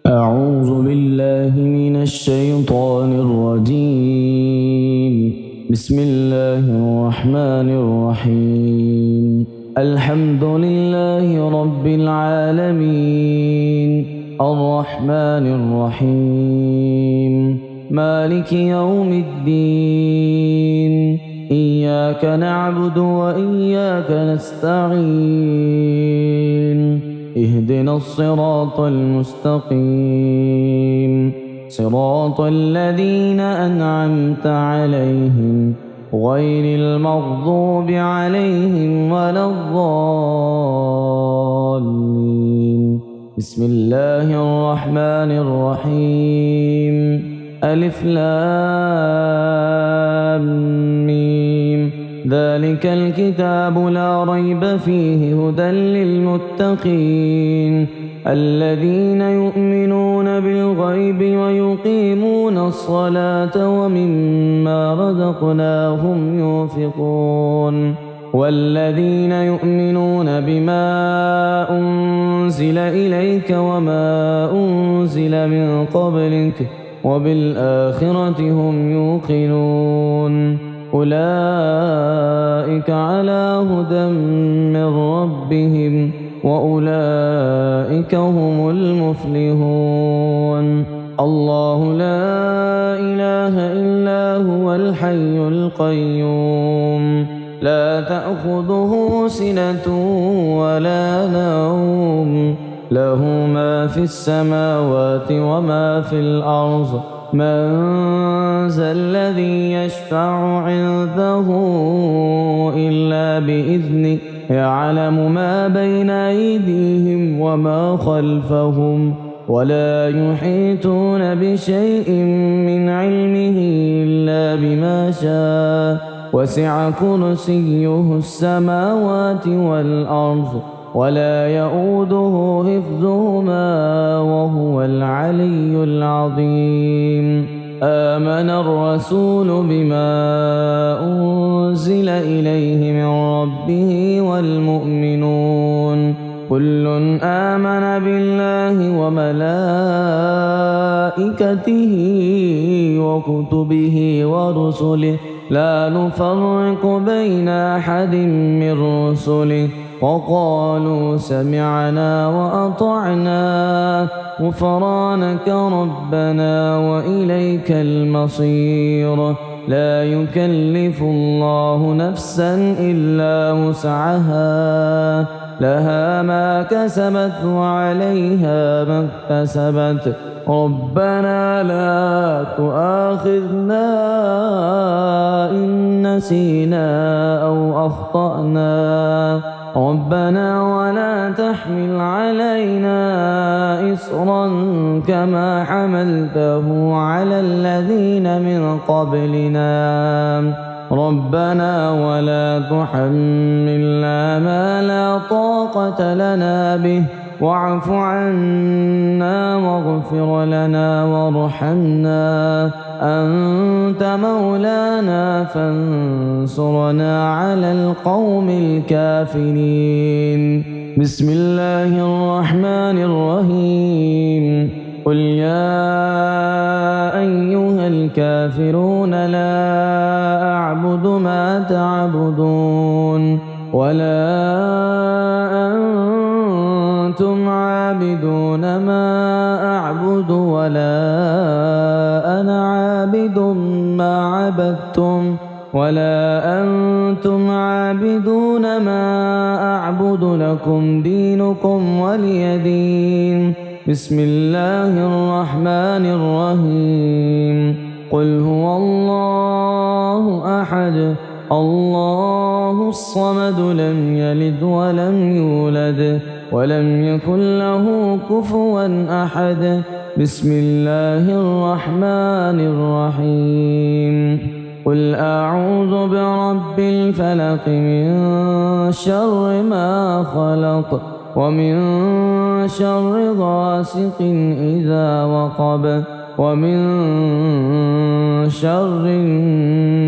أعوذ بالله من الشيطان الرجيم. بسم الله الرحمن الرحيم. الحمد لله رب العالمين، الرحمن الرحيم، مالك يوم الدين. إياك نعبد وإياك نستعين. اهدنا الصراط المستقيم، صراط الذين أنعمت عليهم غير المغضوب عليهم ولا الضالين. بسم الله الرحمن الرحيم. ألف لام ميم. ذلك الكتاب لا ريب فيه هدى للمتقين الذين يؤمنون بالغيب ويقيمون الصلاة ومما رزقناهم ينفقون والذين يؤمنون بما أنزل إليك وما أنزل من قبلك وبالآخرة هم يوقنون أولئك على هدى من ربهم وأولئك هم المفلحون. الله لا إله إلا هو الحي القيوم لا تأخذه سنة ولا نوم له ما في السماوات وما في الأرض. من ذا الذي يشفع عنده إلا بإذنه يعلم ما بين أيديهم وما خلفهم ولا يحيطون بشيء من علمه إلا بما شاء وسع كرسيه السماوات والأرض ولا يؤوده حفظهما وهو العلي العظيم. آمن الرسول بما أنزل إليه من ربه والمؤمنون كل آمن بالله وملائكته وكتبه ورسله لا نفرق بين أحد من رسله وقالوا سمعنا وأطعنا غفرانك ربنا وإليك المصير. لا يكلف الله نفسا إلا وسعها لها ما كسبت وعليها ما اكتسبت. ربنا لا تؤاخذنا إن نسينا أو أخطأنا ربنا ولا تحمل علينا إصرا كما حملته على الذين من قبلنا ربنا ولا تحملنا ما لا طاقة لنا به واعف عنا واغفر لنا وارحمنا أنت مولانا فانصرنا على القوم الكافرين. بسم الله الرحمن الرحيم. قل يا أيها الكافرون لا أعبد ما تعبدون ولا أنتم عابدون ما أعبد ولا أنا عابد ما عبدتم ولا أنتم عابدون ما أعبد لكم دينكم ولي دين. بسم الله الرحمن الرحيم. قل هو الله أحد الله الصمد لم يلد ولم يولد ولم يكن له كفوا أحد. بسم الله الرحمن الرحيم. قل أعوذ برب الفلق من شر ما خلق ومن شر غاسق إذا وقب ومن شر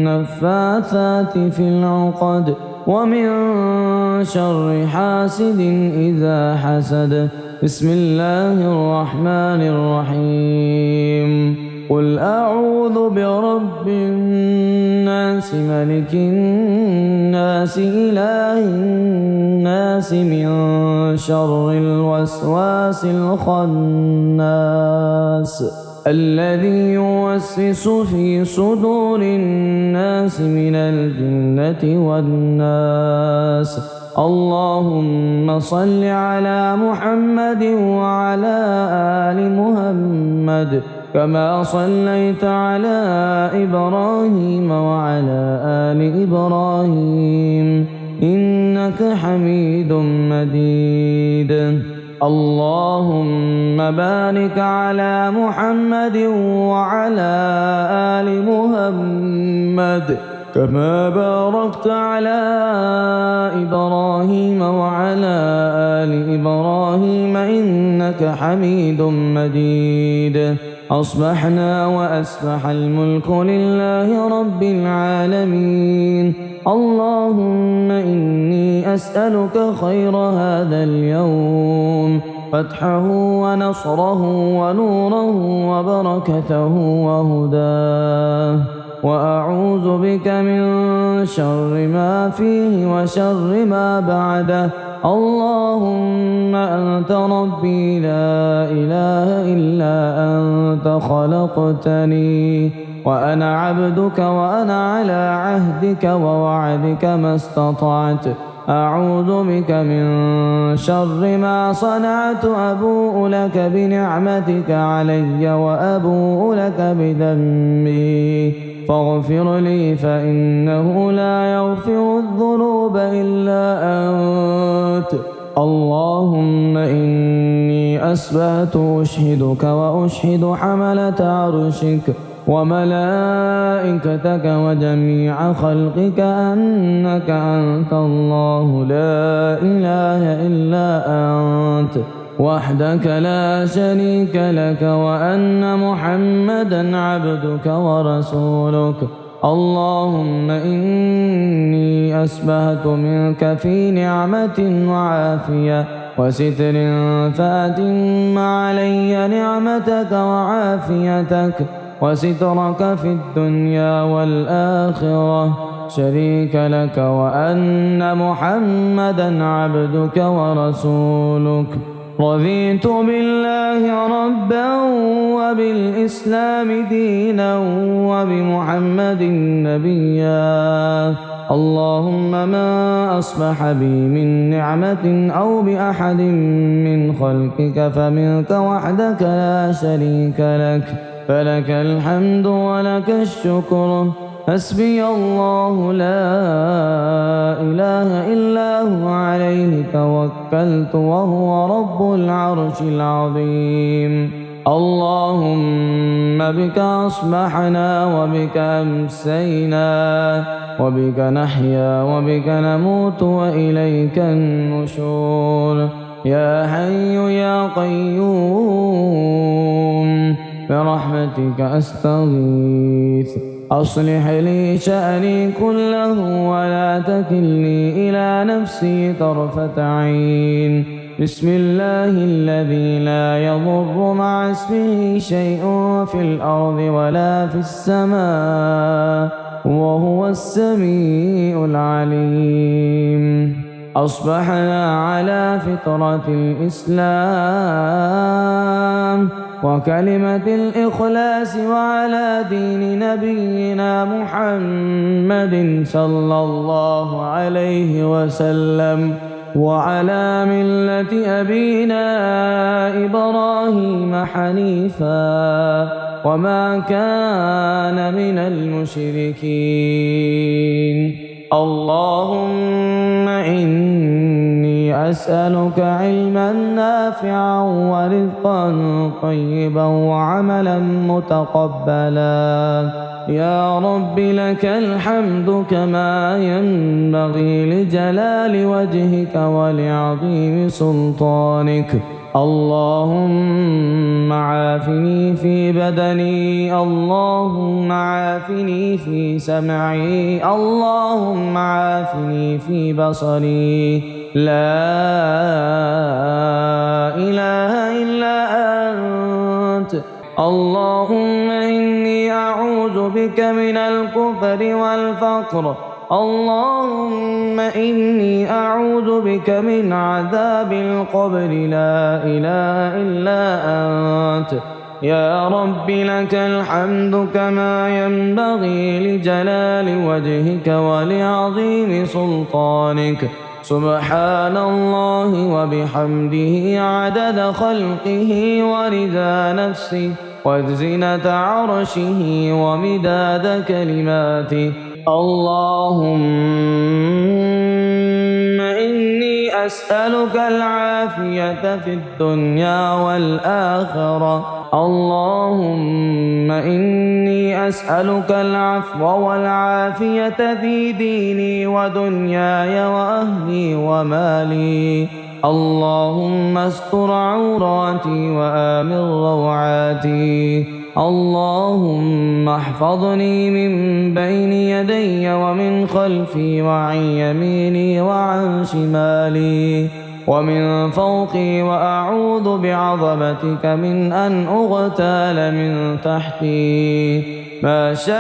النفاثات في العقد ومن شر حاسد إذا حسد. بسم الله الرحمن الرحيم قل أعوذ برب الناس ملك الناس إله الناس من شر الوسواس الخناس الذي يوسوس في صدور الناس من الجنة والناس. اللهم صل على محمد وعلى آل محمد كما صليت على إبراهيم وعلى آل إبراهيم إنك حميد مجيد. اللهم بارك على محمد وعلى آل محمد كما باركت على إبراهيم وعلى آل إبراهيم إنك حميد مجيد. أصبحنا وأصبح الملك لله رب العالمين. اللهم إني أسألك خير هذا اليوم، فتحه ونصره ونوره وبركته وهداه، وأعوذ بك من شر ما فيه وشر ما بعده. اللهم أنت ربي لا إله إلا أنت خلقتني وأنا عبدك وأنا على عهدك ووعدك ما استطعت. أعوذ بك من شر ما صنعت. أبوء لك بنعمتك علي وأبوء لك بذنبي فاغفر لي فإنه لا يغفر الذنوب إلا أنت. اللهم إني أسبحت أشهدك وأشهد حملة عرشك وملائكتك وجميع خلقك أنك أنت الله لا إله إلا أنت وحدك لا شريك لك، وأن محمدا عبدك ورسولك. اللهم إني أسبحت منك في نعمة وعافية وستر فأتم علي نعمتك وعافيتك وسترك في الدنيا والآخرة شريك لك، وأن محمدا عبدك ورسولك. رضيت بالله ربا وبالإسلام دينا وبمحمد نبيا. اللهم ما أصبح بي من نعمة أو بأحد من خلقك فمنك وحدك لا شريك لك، فلك الحمد ولك الشكر. حسبي الله لا إله إلا هو عليه توكلت وهو رب العرش العظيم. اللهم بك أصبحنا وبك أمسينا وبك نحيا وبك نموت وإليك النشور. يا حي يا قيوم برحمتك أستغيث أصلح لي شأني كله ولا تكلني إلى نفسي طرفة عين. بسم الله الذي لا يضر مع اسمه شيء في الأرض ولا في السماء وهو السميع العليم. أصبحنا على فطرة الإسلام وكلمة الإخلاص وعلى دين نبينا محمد صلى الله عليه وسلم وعلى ملة أبينا إبراهيم حنيفا وما كان من المشركين. اللهم إني أسألك علما نافعا ورزقا طيبا وعملا متقبلا. يا رب لك الحمد كما ينبغي لجلال وجهك ولعظيم سلطانك. اللهم عافني في بدني، اللهم عافني في سمعي، اللهم عافني في بصري، لا إله إلا أنت. اللهم إني أعوذ بك من الكفر والفقر. اللهم إني أعوذ بك من عذاب القبر. لا إله إلا أنت. يا رب لك الحمد كما ينبغي لجلال وجهك ولعظيم سلطانك. سبحان الله وبحمده عدد خلقه ورضا نفسه وزنة عرشه ومداد كلماته. اللهم إني أسألك العافية في الدنيا والآخرة. اللهم إني أسألك العفو والعافية في ديني ودنياي وأهلي ومالي. اللهم استر عوراتي وآمن روعاتي. اللهم احفظني من بين يدي ومن خلفي وعن يميني وعن شمالي ومن فوقي، وأعوذ بعظمتك من أن أغتال من تحتي. ما شاء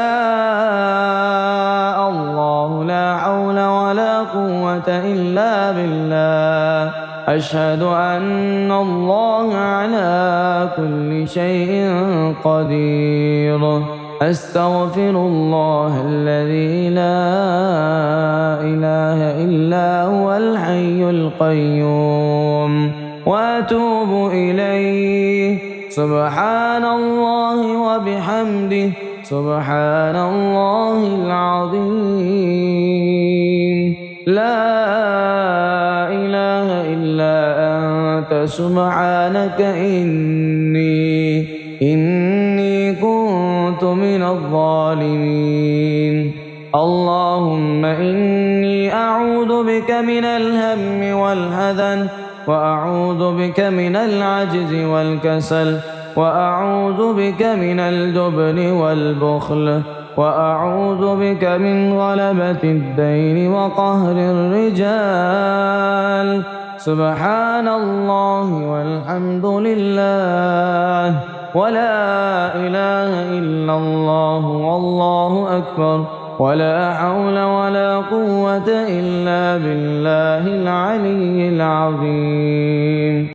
الله لا حول ولا قوة إلا بالله. أشهد أن الله على كل شيء قدير. أستغفر الله الذي لا إله إلا هو الحي القيوم وأتوب إليه. سبحان الله وبحمده سبحان الله العظيم. لا إله إلا أنت سبحانك إني كنت من الظالمين. اللهم إني أعوذ بك من الهم والحزن، وأعوذ بك من العجز والكسل، وأعوذ بك من الجبن والبخل، وأعوذ بك من غلبة الدين وقهر الرجال. سبحان الله والحمد لله ولا إله إلا الله والله أكبر، ولا حول ولا قوة إلا بالله العلي العظيم.